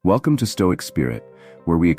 Welcome to Stoic Spirit, where we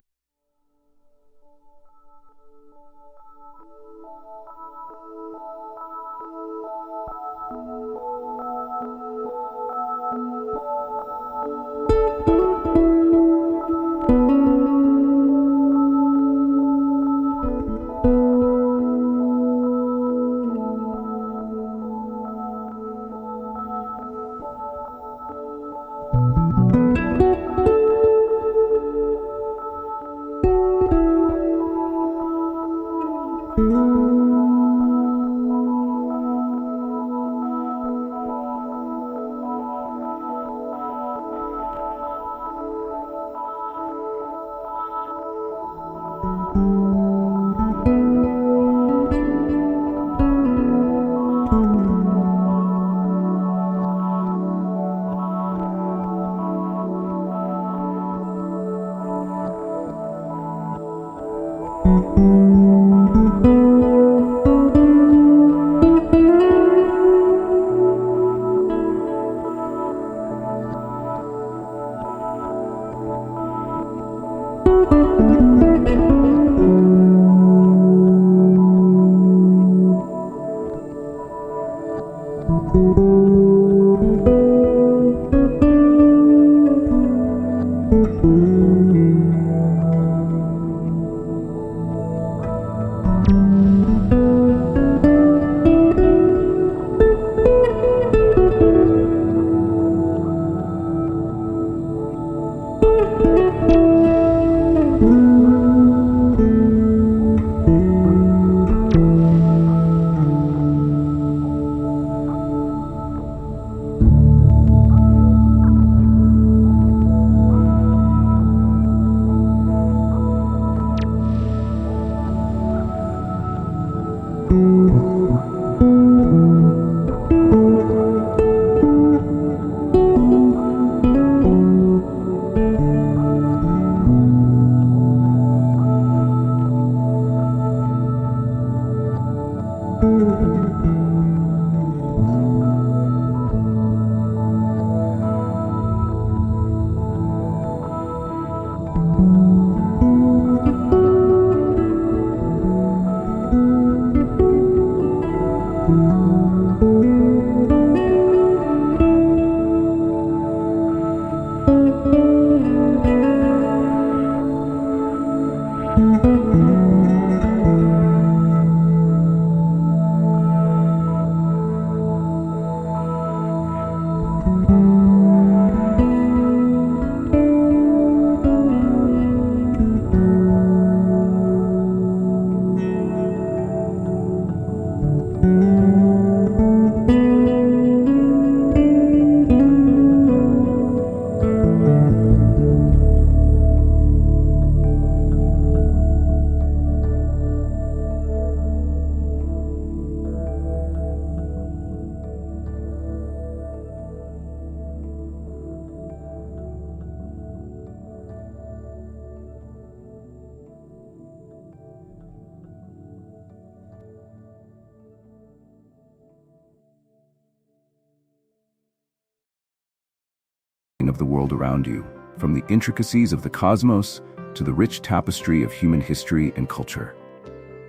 of the world around you, from the intricacies of the cosmos to the rich tapestry of human history and culture.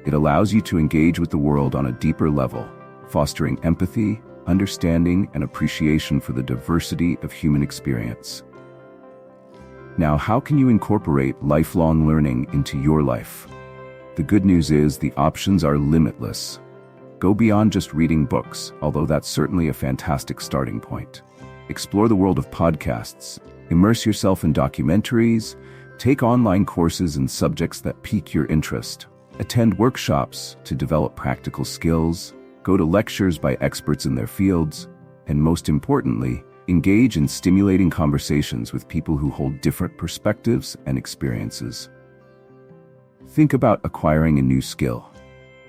It allows you to engage with the world on a deeper level, fostering empathy, understanding, and appreciation for the diversity of human experience. Now, how can you incorporate lifelong learning into your life? The good news is the options are limitless. Go beyond just reading books, although that's certainly a fantastic starting point. Explore the world of podcasts, immerse yourself in documentaries, take online courses in subjects that pique your interest, attend workshops to develop practical skills, go to lectures by experts in their fields, and most importantly, engage in stimulating conversations with people who hold different perspectives and experiences. Think about acquiring a new skill.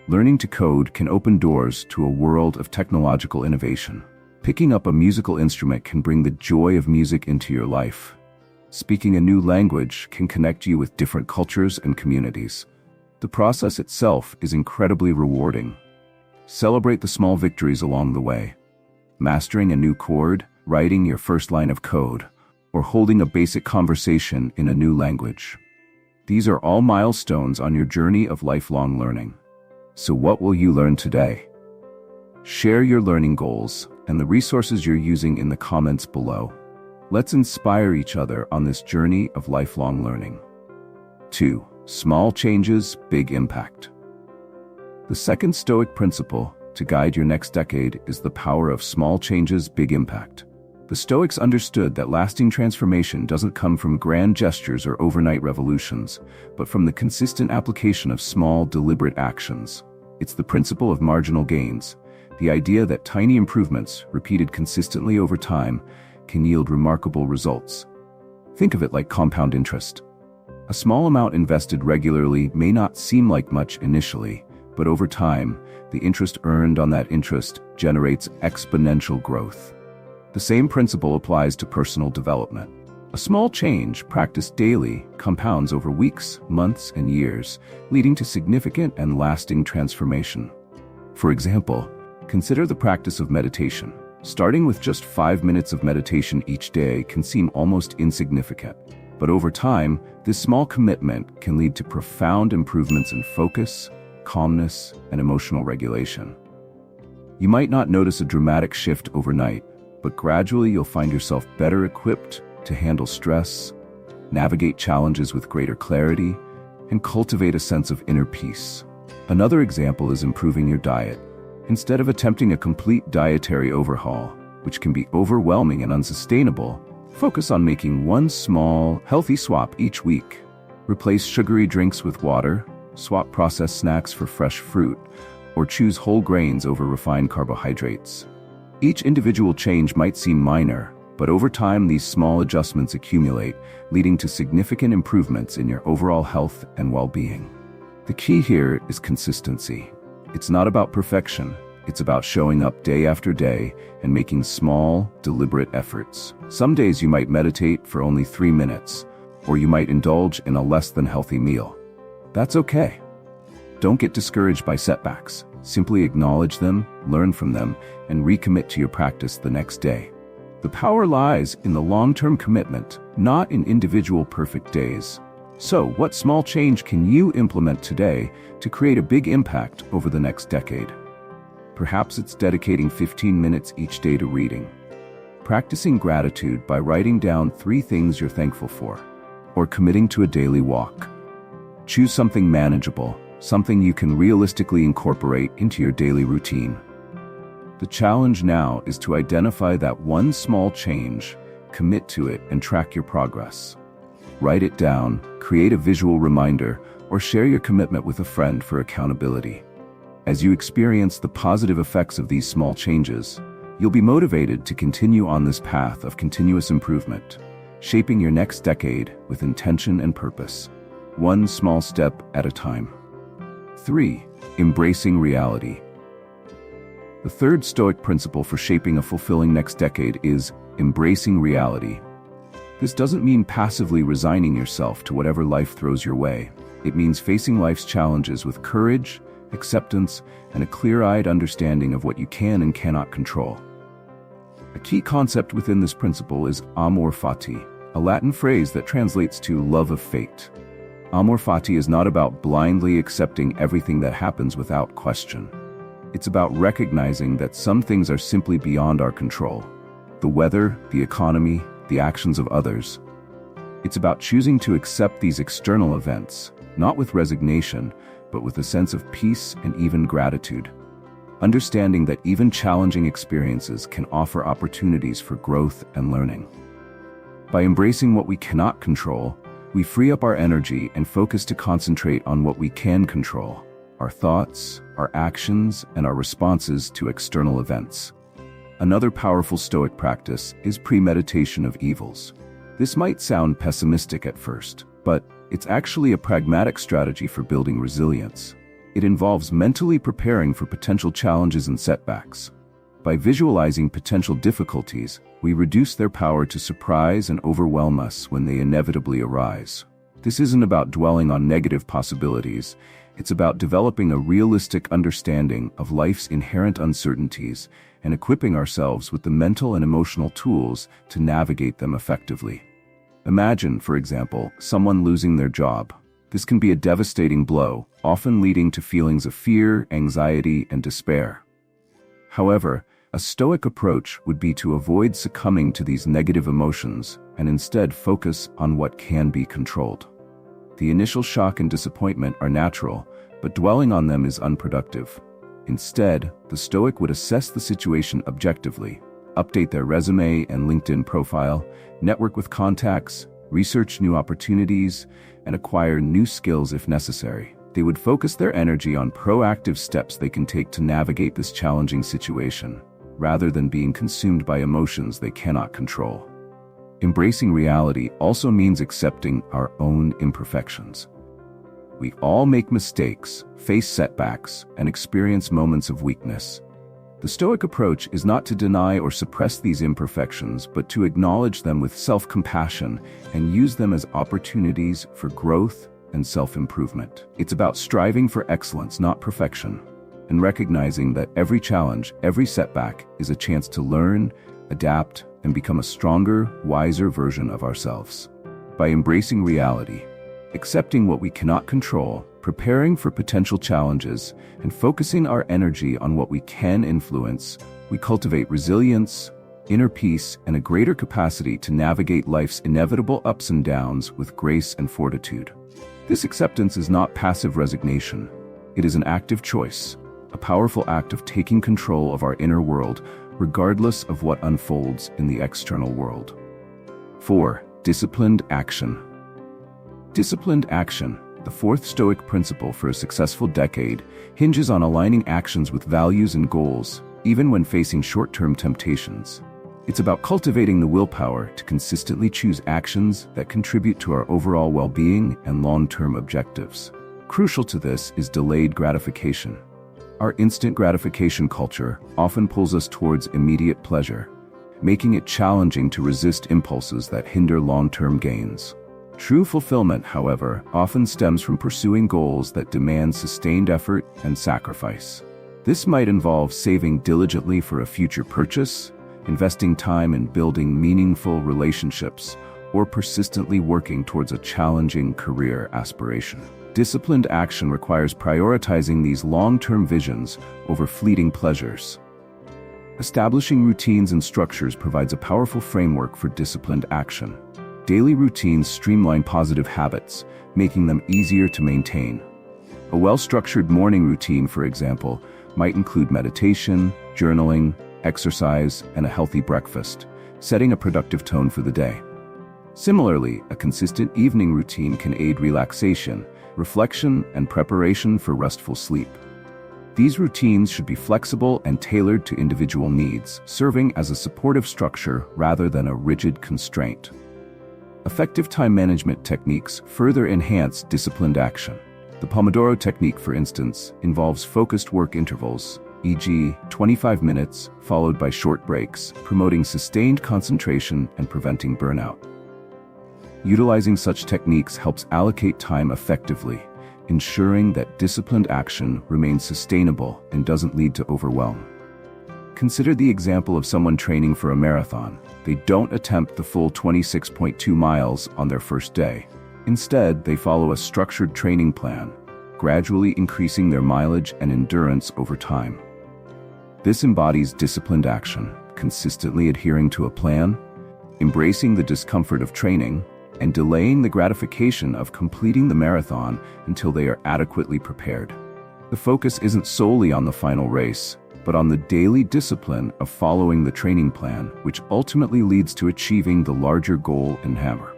Learning to code can open doors to a world of technological innovation. Picking up a musical instrument can bring the joy of music into your life. Speaking a new language can connect you with different cultures and communities. The process itself is incredibly rewarding. Celebrate the small victories along the way. Mastering a new chord, writing your first line of code, or holding a basic conversation in a new language. These are all milestones on your journey of lifelong learning. So what will you learn today? Share your learning goals and the resources you're using in the comments below. Let's inspire each other on this journey of lifelong learning. 2. Small changes, big impact. The second Stoic principle to guide your next decade is the power of small changes, big impact. The Stoics understood that lasting transformation doesn't come from grand gestures or overnight revolutions, but from the consistent application of small, deliberate actions. It's the principle of marginal gains, the idea that tiny improvements, repeated consistently over time, can yield remarkable results. Think of it like compound interest. A small amount invested regularly may not seem like much initially, but over time, the interest earned on that interest generates exponential growth. The same principle applies to personal development. A small change, practiced daily, compounds over weeks, months, and years, leading to significant and lasting transformation. For example, consider the practice of meditation. Starting with just 5 minutes of meditation each day can seem almost insignificant, but over time, this small commitment can lead to profound improvements in focus, calmness, and emotional regulation. You might not notice a dramatic shift overnight, but gradually you'll find yourself better equipped to handle stress, navigate challenges with greater clarity, and cultivate a sense of inner peace. Another example is improving your diet. Instead of attempting a complete dietary overhaul, which can be overwhelming and unsustainable, focus on making one small, healthy swap each week. Replace sugary drinks with water, swap processed snacks for fresh fruit, or choose whole grains over refined carbohydrates. Each individual change might seem minor, but over time these small adjustments accumulate, leading to significant improvements in your overall health and well-being. The key here is consistency. It's not about perfection, it's about showing up day after day and making small, deliberate efforts. Some days you might meditate for only 3 minutes, or you might indulge in a less than healthy meal. That's okay. Don't get discouraged by setbacks. Simply acknowledge them, learn from them, and recommit to your practice the next day. The power lies in the long-term commitment, not in individual perfect days. So, what small change can you implement today to create a big impact over the next decade? Perhaps it's dedicating 15 minutes each day to reading, practicing gratitude by writing down 3 things you're thankful for, or committing to a daily walk. Choose something manageable, something you can realistically incorporate into your daily routine. The challenge now is to identify that one small change, commit to it, and track your progress. Write it down, create a visual reminder, or share your commitment with a friend for accountability. As you experience the positive effects of these small changes, you'll be motivated to continue on this path of continuous improvement, shaping your next decade with intention and purpose, one small step at a time. 3. Embracing reality. The third Stoic principle for shaping a fulfilling next decade is embracing reality. This doesn't mean passively resigning yourself to whatever life throws your way. It means facing life's challenges with courage, acceptance, and a clear-eyed understanding of what you can and cannot control. A key concept within this principle is Amor Fati, a Latin phrase that translates to love of fate. Amor Fati is not about blindly accepting everything that happens without question. It's about recognizing that some things are simply beyond our control. The weather, the economy, the actions of others. It's about choosing to accept these external events, not with resignation, but with a sense of peace and even gratitude. Understanding that even challenging experiences can offer opportunities for growth and learning. By embracing what we cannot control, we free up our energy and focus to concentrate on what we can control: our thoughts, our actions, and our responses to external events. Another powerful Stoic practice is premeditation of evils. This might sound pessimistic at first, but it's actually a pragmatic strategy for building resilience. It involves mentally preparing for potential challenges and setbacks. By visualizing potential difficulties, we reduce their power to surprise and overwhelm us when they inevitably arise. This isn't about dwelling on negative possibilities. It's about developing a realistic understanding of life's inherent uncertainties and equipping ourselves with the mental and emotional tools to navigate them effectively. Imagine, for example, someone losing their job. This can be a devastating blow, often leading to feelings of fear, anxiety, and despair. However, a Stoic approach would be to avoid succumbing to these negative emotions and instead focus on what can be controlled. The initial shock and disappointment are natural, but dwelling on them is unproductive. Instead, the Stoic would assess the situation objectively, update their resume and LinkedIn profile, network with contacts, research new opportunities, and acquire new skills if necessary. They would focus their energy on proactive steps they can take to navigate this challenging situation, rather than being consumed by emotions they cannot control. Embracing reality also means accepting our own imperfections. We all make mistakes, face setbacks, and experience moments of weakness. The Stoic approach is not to deny or suppress these imperfections, but to acknowledge them with self-compassion and use them as opportunities for growth and self-improvement. It's about striving for excellence, not perfection, and recognizing that every challenge, every setback is a chance to learn, adapt, and become a stronger, wiser version of ourselves. By embracing reality, accepting what we cannot control, preparing for potential challenges, and focusing our energy on what we can influence, we cultivate resilience, inner peace, and a greater capacity to navigate life's inevitable ups and downs with grace and fortitude. This acceptance is not passive resignation. It is an active choice, a powerful act of taking control of our inner world, regardless of what unfolds in the external world. 4. Disciplined action. Disciplined action, the fourth Stoic principle for a successful decade, hinges on aligning actions with values and goals, even when facing short-term temptations. It's about cultivating the willpower to consistently choose actions that contribute to our overall well-being and long-term objectives. Crucial to this is delayed gratification. Our instant gratification culture often pulls us towards immediate pleasure, making it challenging to resist impulses that hinder long-term gains. True fulfillment, however, often stems from pursuing goals that demand sustained effort and sacrifice. This might involve saving diligently for a future purchase, investing time in building meaningful relationships, or persistently working towards a challenging career aspiration. Disciplined action requires prioritizing these long-term visions over fleeting pleasures. Establishing routines and structures provides a powerful framework for disciplined action. Daily routines streamline positive habits, making them easier to maintain. A well-structured morning routine, for example, might include meditation, journaling, exercise, and a healthy breakfast, setting a productive tone for the day. Similarly, a consistent evening routine can aid relaxation, reflection, and preparation for restful sleep. These routines should be flexible and tailored to individual needs, serving as a supportive structure rather than a rigid constraint. Effective time management techniques further enhance disciplined action. The Pomodoro technique, for instance, involves focused work intervals, e.g., 25 minutes, followed by short breaks, promoting sustained concentration and preventing burnout. Utilizing such techniques helps allocate time effectively, ensuring that disciplined action remains sustainable and doesn't lead to overwhelm. Consider the example of someone training for a marathon. They don't attempt the full 26.2 miles on their first day. Instead, they follow a structured training plan, gradually increasing their mileage and endurance over time. This embodies disciplined action, consistently adhering to a plan, embracing the discomfort of training, and delaying the gratification of completing the marathon until they are adequately prepared. The focus isn't solely on the final race, but on the daily discipline of following the training plan, which ultimately leads to achieving the larger goal in Amor.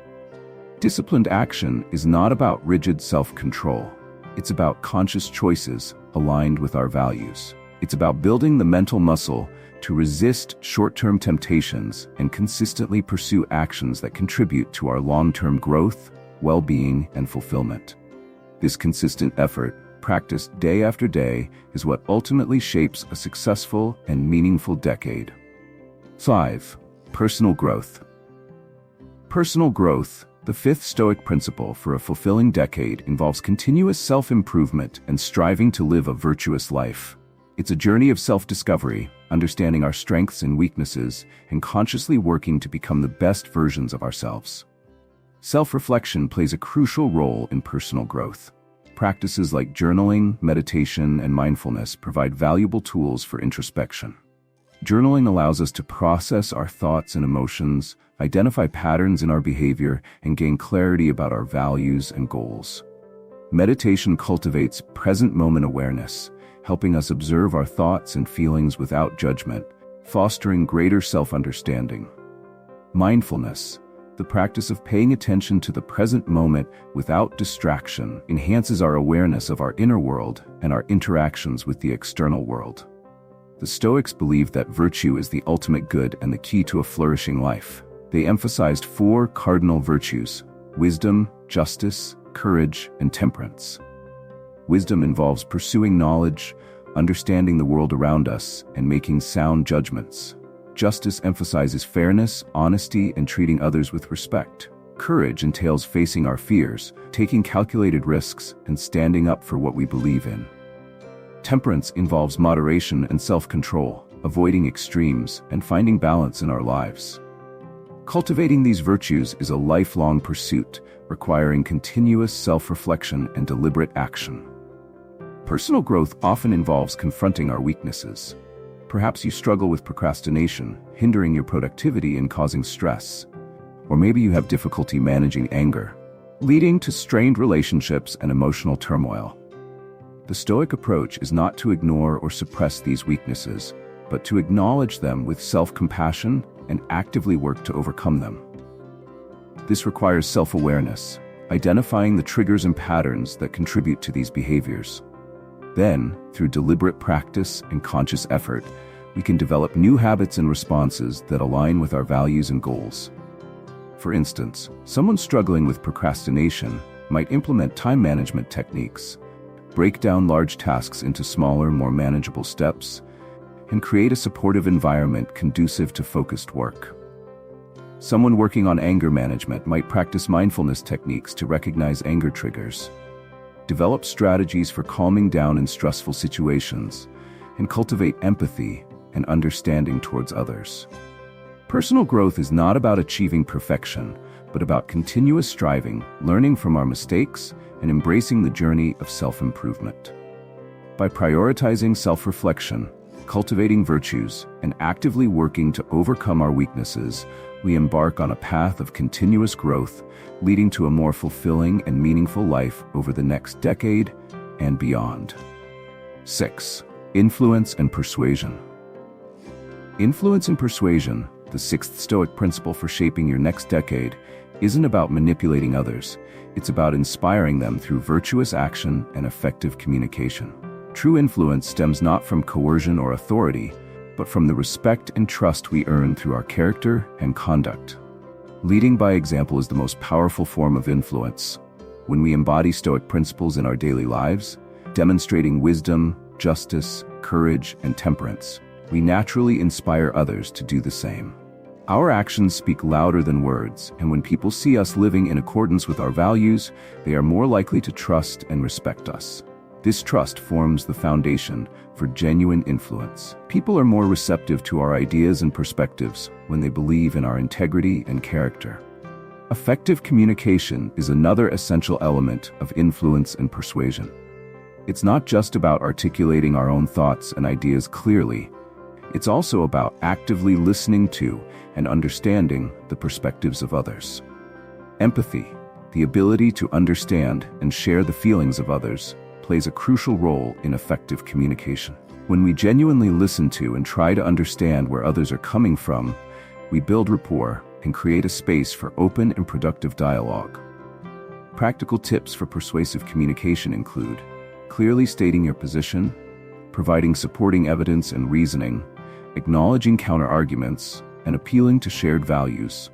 Disciplined action is not about rigid self-control. It's about conscious choices aligned with our values. It's about building the mental muscle to resist short-term temptations and consistently pursue actions that contribute to our long-term growth, well-being, and fulfillment. This consistent effort, practiced day after day, is what ultimately shapes a successful and meaningful decade. 5. Personal growth. Personal growth, the fifth Stoic principle for a fulfilling decade, involves continuous self-improvement and striving to live a virtuous life. It's a journey of self-discovery, understanding our strengths and weaknesses, and consciously working to become the best versions of ourselves. Self-reflection plays a crucial role in personal growth. Practices like journaling, meditation, and mindfulness provide valuable tools for introspection. Journaling allows us to process our thoughts and emotions, identify patterns in our behavior, and gain clarity about our values and goals. Meditation cultivates present-moment awareness, helping us observe our thoughts and feelings without judgment, fostering greater self-understanding. Mindfulness, the practice of paying attention to the present moment without distraction, enhances our awareness of our inner world and our interactions with the external world. The Stoics believed that virtue is the ultimate good and the key to a flourishing life. They emphasized 4 cardinal virtues: wisdom, justice, courage, and temperance. Wisdom involves pursuing knowledge, understanding the world around us, and making sound judgments. Justice emphasizes fairness, honesty, and treating others with respect. Courage entails facing our fears, taking calculated risks, and standing up for what we believe in. Temperance involves moderation and self-control, avoiding extremes, and finding balance in our lives. Cultivating these virtues is a lifelong pursuit, requiring continuous self-reflection and deliberate action. Personal growth often involves confronting our weaknesses. Perhaps you struggle with procrastination, hindering your productivity and causing stress. Or maybe you have difficulty managing anger, leading to strained relationships and emotional turmoil. The Stoic approach is not to ignore or suppress these weaknesses, but to acknowledge them with self-compassion and actively work to overcome them. This requires self-awareness, identifying the triggers and patterns that contribute to these behaviors. Then, through deliberate practice and conscious effort, we can develop new habits and responses that align with our values and goals. For instance, someone struggling with procrastination might implement time management techniques, break down large tasks into smaller, more manageable steps, and create a supportive environment conducive to focused work. Someone working on anger management might practice mindfulness techniques to recognize anger triggers, develop strategies for calming down in stressful situations, and cultivate empathy and understanding towards others. Personal growth is not about achieving perfection, but about continuous striving, learning from our mistakes, and embracing the journey of self-improvement. By prioritizing self-reflection, cultivating virtues, and actively working to overcome our weaknesses, we embark on a path of continuous growth, leading to a more fulfilling and meaningful life over the next decade and beyond. 6. Influence and persuasion. Influence and persuasion, the 6th Stoic principle for shaping your next decade, isn't about manipulating others. It's about inspiring them through virtuous action and effective communication. True influence stems not from coercion or authority, but from the respect and trust we earn through our character and conduct. Leading by example is the most powerful form of influence. When we embody Stoic principles in our daily lives, demonstrating wisdom, justice, courage, and temperance, we naturally inspire others to do the same. Our actions speak louder than words, and when people see us living in accordance with our values, they are more likely to trust and respect us. This trust forms the foundation for genuine influence. People are more receptive to our ideas and perspectives when they believe in our integrity and character. Effective communication is another essential element of influence and persuasion. It's not just about articulating our own thoughts and ideas clearly. It's also about actively listening to and understanding the perspectives of others. Empathy, the ability to understand and share the feelings of others, plays a crucial role in effective communication. When we genuinely listen to and try to understand where others are coming from, we build rapport and create a space for open and productive dialogue. Practical tips for persuasive communication include clearly stating your position, providing supporting evidence and reasoning, acknowledging counter-arguments, and appealing to shared values.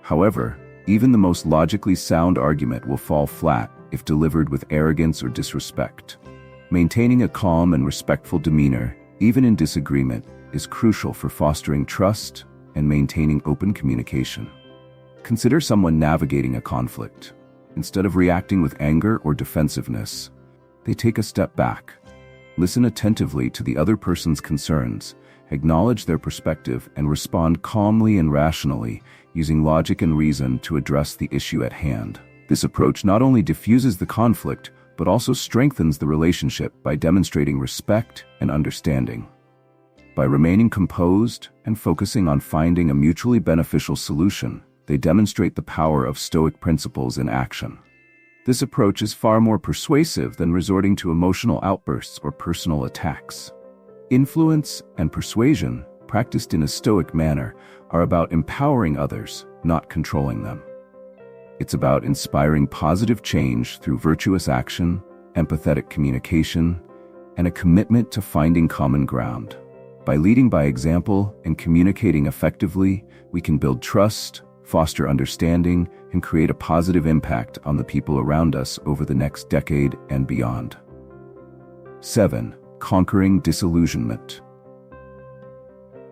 However, even the most logically sound argument will fall flat if delivered with arrogance or disrespect. Maintaining a calm and respectful demeanor, even in disagreement, is crucial for fostering trust and maintaining open communication. Consider someone navigating a conflict. Instead of reacting with anger or defensiveness, they take a step back, listen attentively to the other person's concerns, acknowledge their perspective, and respond calmly and rationally, using logic and reason to address the issue at hand. This approach not only diffuses the conflict, but also strengthens the relationship by demonstrating respect and understanding. By remaining composed and focusing on finding a mutually beneficial solution, they demonstrate the power of Stoic principles in action. This approach is far more persuasive than resorting to emotional outbursts or personal attacks. Influence and persuasion, practiced in a Stoic manner, are about empowering others, not controlling them. It's about inspiring positive change through virtuous action, empathetic communication, and a commitment to finding common ground. By leading by example and communicating effectively, we can build trust, foster understanding, and create a positive impact on the people around us over the next decade and beyond. 7. Conquering disillusionment.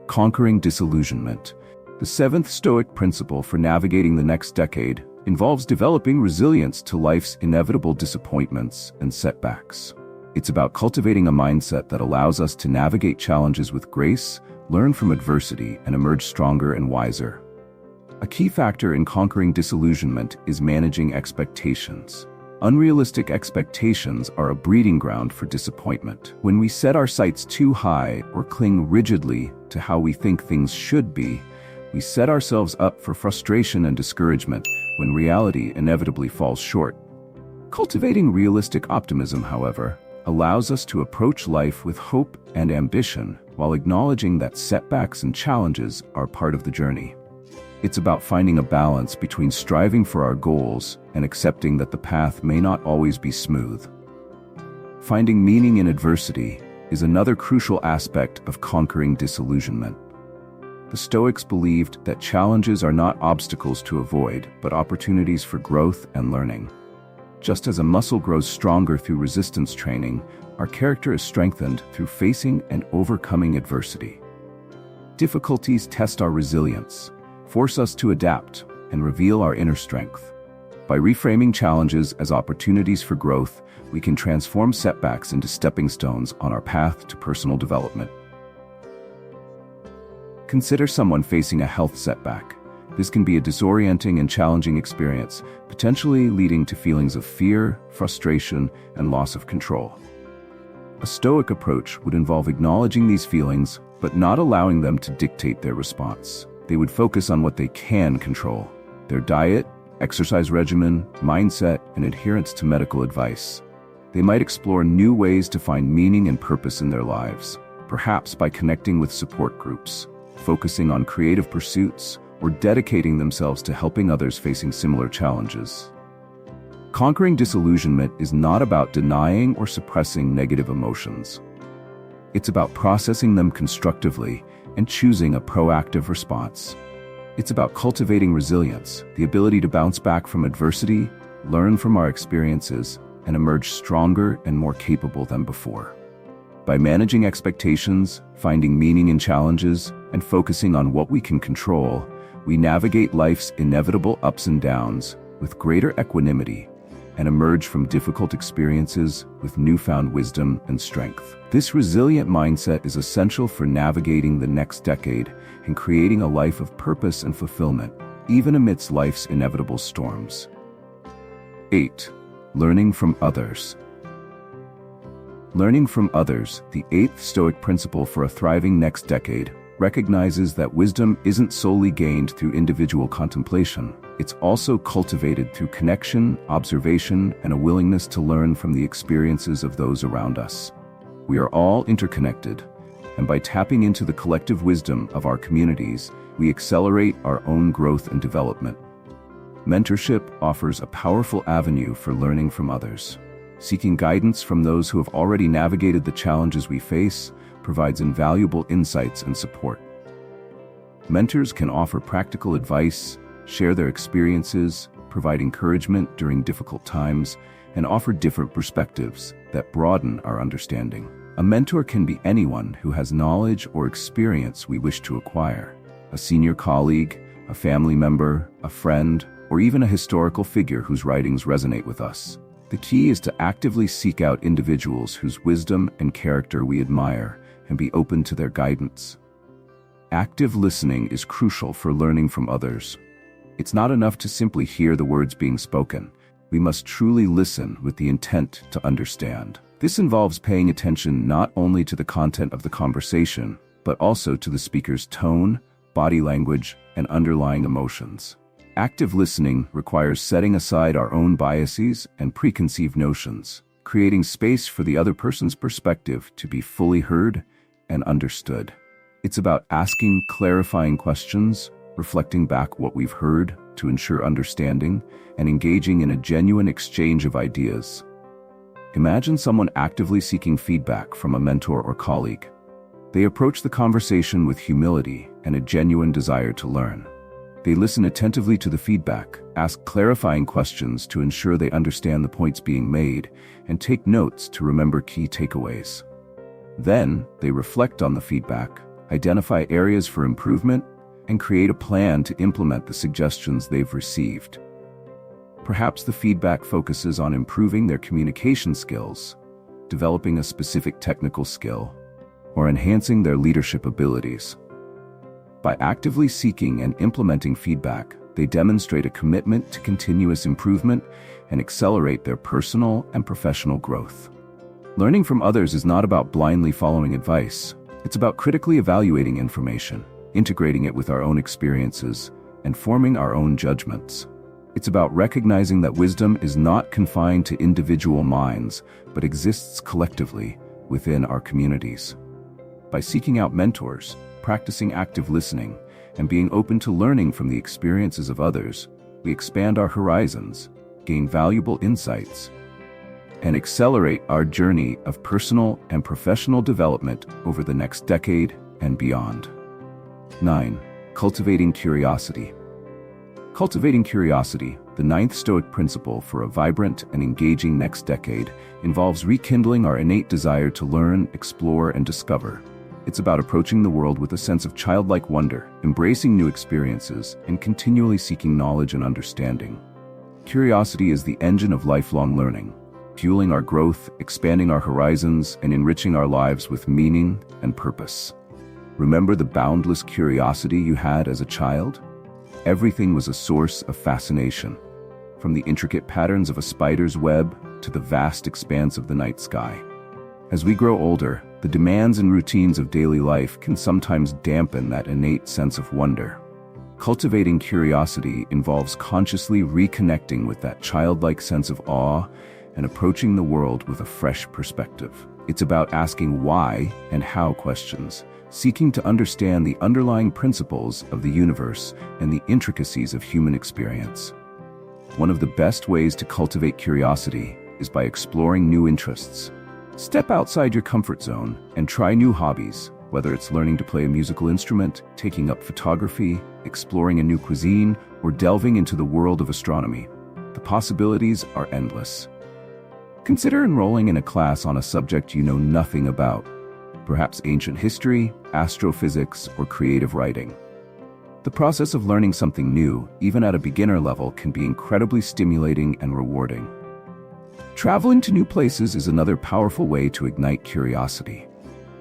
Conquering disillusionment. The seventh Stoic principle for navigating the next decade involves developing resilience to life's inevitable disappointments and setbacks. It's about cultivating a mindset that allows us to navigate challenges with grace, learn from adversity, and emerge stronger and wiser. A key factor in conquering disillusionment is managing expectations. Unrealistic expectations are a breeding ground for disappointment. When we set our sights too high or cling rigidly to how we think things should be, we set ourselves up for frustration and discouragement when reality inevitably falls short. Cultivating realistic optimism, however, allows us to approach life with hope and ambition while acknowledging that setbacks and challenges are part of the journey. It's about finding a balance between striving for our goals and accepting that the path may not always be smooth. Finding meaning in adversity is another crucial aspect of conquering disillusionment. The Stoics believed that challenges are not obstacles to avoid, but opportunities for growth and learning. Just as a muscle grows stronger through resistance training, our character is strengthened through facing and overcoming adversity. Difficulties test our resilience, force us to adapt, and reveal our inner strength. By reframing challenges as opportunities for growth, we can transform setbacks into stepping stones on our path to personal development. Consider someone facing a health setback. This can be a disorienting and challenging experience, potentially leading to feelings of fear, frustration, and loss of control. A Stoic approach would involve acknowledging these feelings, but not allowing them to dictate their response. They would focus on what they can control: their diet, exercise regimen, mindset, and adherence to medical advice. They might explore new ways to find meaning and purpose in their lives, perhaps by connecting with support groups, focusing on creative pursuits, or dedicating themselves to helping others facing similar challenges. Conquering disillusionment is not about denying or suppressing negative emotions. It's about processing them constructively and choosing a proactive response. It's about cultivating resilience, the ability to bounce back from adversity, learn from our experiences, and emerge stronger and more capable than before. By managing expectations, finding meaning in challenges, and focusing on what we can control, we navigate life's inevitable ups and downs with greater equanimity and emerge from difficult experiences with newfound wisdom and strength. This resilient mindset is essential for navigating the next decade and creating a life of purpose and fulfillment, even amidst life's inevitable storms. 8. Learning from others. Learning from others, the eighth Stoic principle for a thriving next decade, recognizes that wisdom isn't solely gained through individual contemplation. It's also cultivated through connection, observation, and a willingness to learn from the experiences of those around us. We are all interconnected, and by tapping into the collective wisdom of our communities, we accelerate our own growth and development. Mentorship offers a powerful avenue for learning from others. Seeking guidance from those who have already navigated the challenges we face provides invaluable insights and support. Mentors can offer practical advice, share their experiences, provide encouragement during difficult times, and offer different perspectives that broaden our understanding. A mentor can be anyone who has knowledge or experience we wish to acquire: a senior colleague, a family member, a friend, or even a historical figure whose writings resonate with us. The key is to actively seek out individuals whose wisdom and character we admire and be open to their guidance. Active listening is crucial for learning from others. It's not enough to simply hear the words being spoken. We must truly listen with the intent to understand. This involves paying attention not only to the content of the conversation, but also to the speaker's tone, body language, and underlying emotions. Active listening requires setting aside our own biases and preconceived notions, creating space for the other person's perspective to be fully heard and understood. It's about asking clarifying questions, reflecting back what we've heard to ensure understanding, and engaging in a genuine exchange of ideas. Imagine someone actively seeking feedback from a mentor or colleague. They approach the conversation with humility and a genuine desire to learn. They listen attentively to the feedback, ask clarifying questions to ensure they understand the points being made, and take notes to remember key takeaways. Then, they reflect on the feedback, identify areas for improvement, and create a plan to implement the suggestions they've received. Perhaps the feedback focuses on improving their communication skills, developing a specific technical skill, or enhancing their leadership abilities. By actively seeking and implementing feedback, they demonstrate a commitment to continuous improvement and accelerate their personal and professional growth. Learning from others is not about blindly following advice. It's about critically evaluating information, integrating it with our own experiences, and forming our own judgments. It's about recognizing that wisdom is not confined to individual minds, but exists collectively within our communities. By seeking out mentors, practicing active listening, and being open to learning from the experiences of others, we expand our horizons, gain valuable insights, and accelerate our journey of personal and professional development over the next decade and beyond. 9. Cultivating Curiosity. Cultivating curiosity, the ninth Stoic principle for a vibrant and engaging next decade, involves rekindling our innate desire to learn, explore, and discover. It's about approaching the world with a sense of childlike wonder, embracing new experiences, and continually seeking knowledge and understanding. Curiosity is the engine of lifelong learning, fueling our growth, expanding our horizons, and enriching our lives with meaning and purpose. Remember the boundless curiosity you had as a child? Everything was a source of fascination, from the intricate patterns of a spider's web to the vast expanse of the night sky. As we grow older, the demands and routines of daily life can sometimes dampen that innate sense of wonder. Cultivating curiosity involves consciously reconnecting with that childlike sense of awe and approaching the world with a fresh perspective. It's about asking why and how questions, seeking to understand the underlying principles of the universe and the intricacies of human experience. One of the best ways to cultivate curiosity is by exploring new interests. Step outside your comfort zone and try new hobbies, whether it's learning to play a musical instrument, taking up photography, exploring a new cuisine, or delving into the world of astronomy. The possibilities are endless. Consider enrolling in a class on a subject you know nothing about, perhaps ancient history, astrophysics, or creative writing. The process of learning something new, even at a beginner level, can be incredibly stimulating and rewarding. Traveling to new places is another powerful way to ignite curiosity.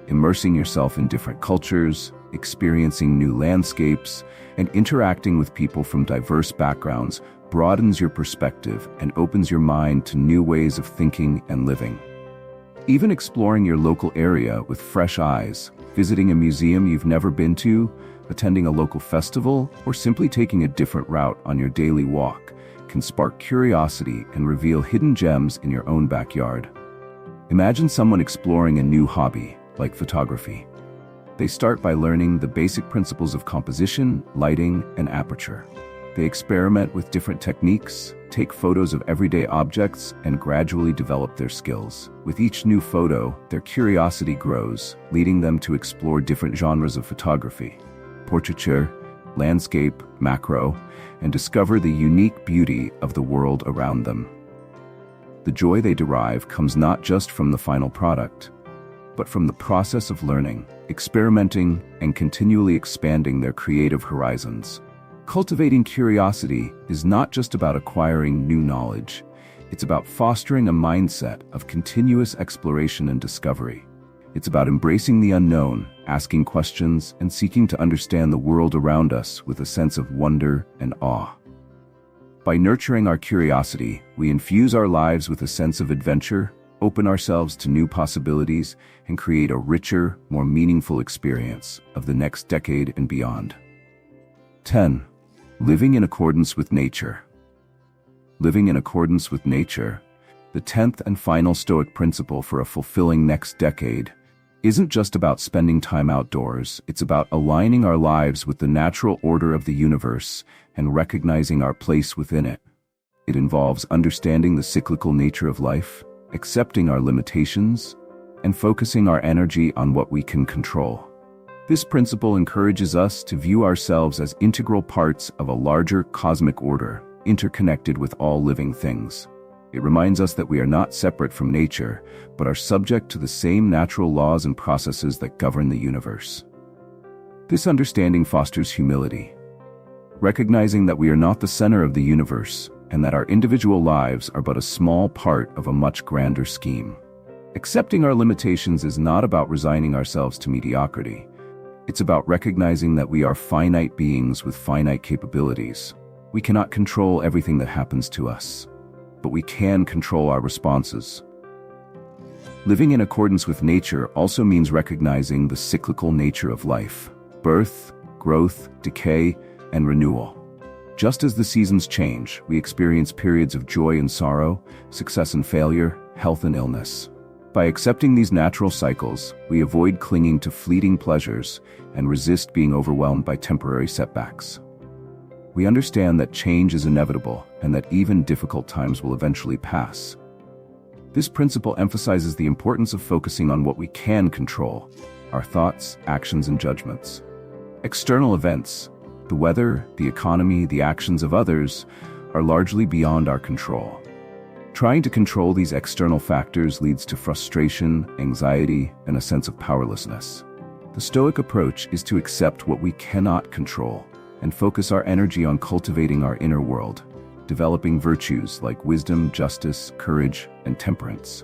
Immersing yourself in different cultures, experiencing new landscapes, and interacting with people from diverse backgrounds broadens your perspective and opens your mind to new ways of thinking and living. Even exploring your local area with fresh eyes, visiting a museum you've never been to, attending a local festival, or simply taking a different route on your daily walk can spark curiosity and reveal hidden gems in your own backyard. Imagine someone exploring a new hobby, like photography. They start by learning the basic principles of composition, lighting, and aperture. They experiment with different techniques, take photos of everyday objects, and gradually develop their skills. With each new photo, their curiosity grows, leading them to explore different genres of photography, portraiture, landscape, macro, and discover the unique beauty of the world around them. The joy they derive comes not just from the final product, but from the process of learning, experimenting, and continually expanding their creative horizons. Cultivating curiosity is not just about acquiring new knowledge. It's about fostering a mindset of continuous exploration and discovery. It's about embracing the unknown, asking questions, and seeking to understand the world around us with a sense of wonder and awe. By nurturing our curiosity, we infuse our lives with a sense of adventure, open ourselves to new possibilities, and create a richer, more meaningful experience of the next decade and beyond. 10. Living in accordance with nature. Living in accordance with nature, the 10th and final Stoic principle for a fulfilling next decade, isn't just about spending time outdoors. It's about aligning our lives with the natural order of the universe and recognizing our place within it. It involves understanding the cyclical nature of life, accepting our limitations, and focusing our energy on what we can control. This principle encourages us to view ourselves as integral parts of a larger cosmic order, interconnected with all living things. It reminds us that we are not separate from nature, but are subject to the same natural laws and processes that govern the universe. This understanding fosters humility, recognizing that we are not the center of the universe and that our individual lives are but a small part of a much grander scheme. Accepting our limitations is not about resigning ourselves to mediocrity. It's about recognizing that we are finite beings with finite capabilities. We cannot control everything that happens to us, but we can control our responses. Living in accordance with nature also means recognizing the cyclical nature of life: birth, growth, decay, and renewal. Just as the seasons change, we experience periods of joy and sorrow, success and failure, health and illness. By accepting these natural cycles, we avoid clinging to fleeting pleasures and resist being overwhelmed by temporary setbacks. We understand that change is inevitable and that even difficult times will eventually pass. This principle emphasizes the importance of focusing on what we can control: our thoughts, actions, and judgments. External events, the weather, the economy, the actions of others, are largely beyond our control. Trying to control these external factors leads to frustration, anxiety, and a sense of powerlessness. The Stoic approach is to accept what we cannot control and focus our energy on cultivating our inner world, developing virtues like wisdom, justice, courage, and temperance.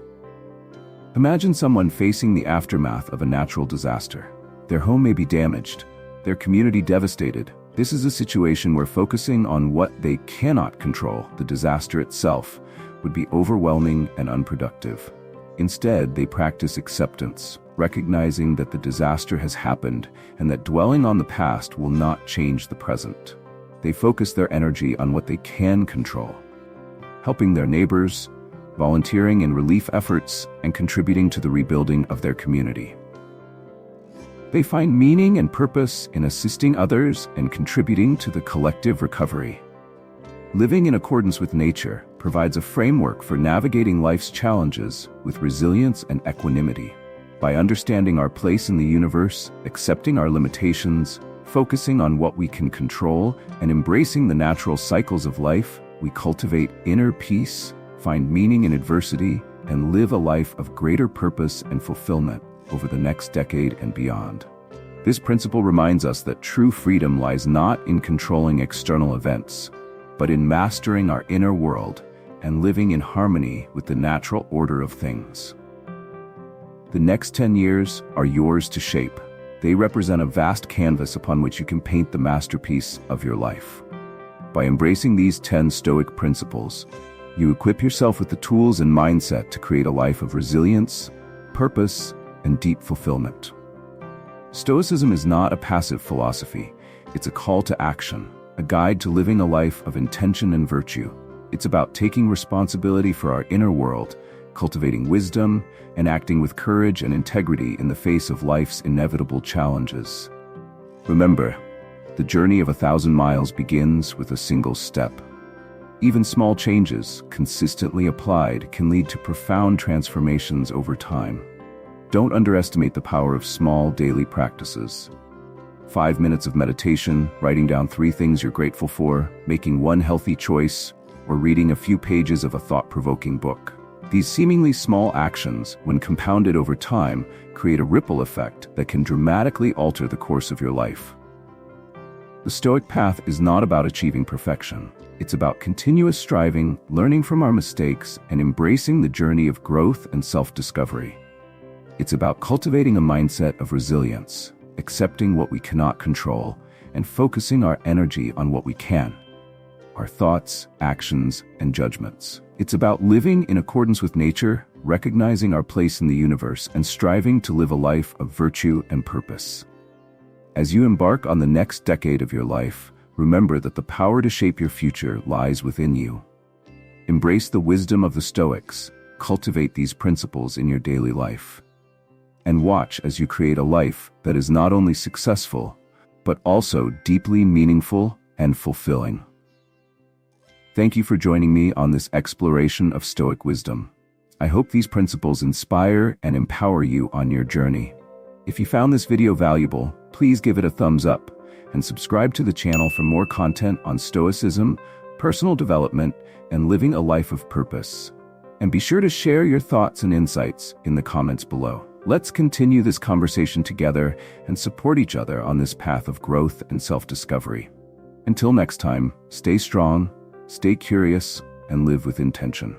Imagine someone facing the aftermath of a natural disaster. Their home may be damaged, their community devastated. This is a situation where focusing on what they cannot control, the disaster itself, would be overwhelming and unproductive. Instead, they practice acceptance, recognizing that the disaster has happened and that dwelling on the past will not change the present. They focus their energy on what they can control: helping their neighbors, volunteering in relief efforts, and contributing to the rebuilding of their community. They find meaning and purpose in assisting others and contributing to the collective recovery. Living in accordance with nature provides a framework for navigating life's challenges with resilience and equanimity. By understanding our place in the universe, accepting our limitations, focusing on what we can control, and embracing the natural cycles of life, we cultivate inner peace, find meaning in adversity, and live a life of greater purpose and fulfillment over the next decade and beyond. This principle reminds us that true freedom lies not in controlling external events, but in mastering our inner world and living in harmony with the natural order of things. The next 10 years are yours to shape. They represent a vast canvas upon which you can paint the masterpiece of your life. By embracing these 10 Stoic principles, you equip yourself with the tools and mindset to create a life of resilience, purpose, and deep fulfillment. Stoicism is not a passive philosophy. It's a call to action, a guide to living a life of intention and virtue. It's about taking responsibility for our inner world, cultivating wisdom, and acting with courage and integrity in the face of life's inevitable challenges. Remember, the journey of 1,000 miles begins with a single step. Even small changes, consistently applied, can lead to profound transformations over time. Don't underestimate the power of small daily practices. 5 minutes of meditation, writing down 3 things you're grateful for, making one healthy choice, or reading a few pages of a thought-provoking book. These seemingly small actions, when compounded over time, create a ripple effect that can dramatically alter the course of your life. The Stoic path is not about achieving perfection. It's about continuous striving, learning from our mistakes, and embracing the journey of growth and self-discovery. It's about cultivating a mindset of resilience, accepting what we cannot control, and focusing our energy on what we can: our thoughts, actions, and judgments. It's about living in accordance with nature, recognizing our place in the universe, and striving to live a life of virtue and purpose. As you embark on the next decade of your life, remember that the power to shape your future lies within you. Embrace the wisdom of the Stoics, cultivate these principles in your daily life, and watch as you create a life that is not only successful, but also deeply meaningful and fulfilling. Thank you for joining me on this exploration of Stoic wisdom. I hope these principles inspire and empower you on your journey. If you found this video valuable, please give it a thumbs up and subscribe to the channel for more content on Stoicism, personal development, and living a life of purpose. And be sure to share your thoughts and insights in the comments below. Let's continue this conversation together and support each other on this path of growth and self-discovery. Until next time, stay strong, stay curious, and live with intention.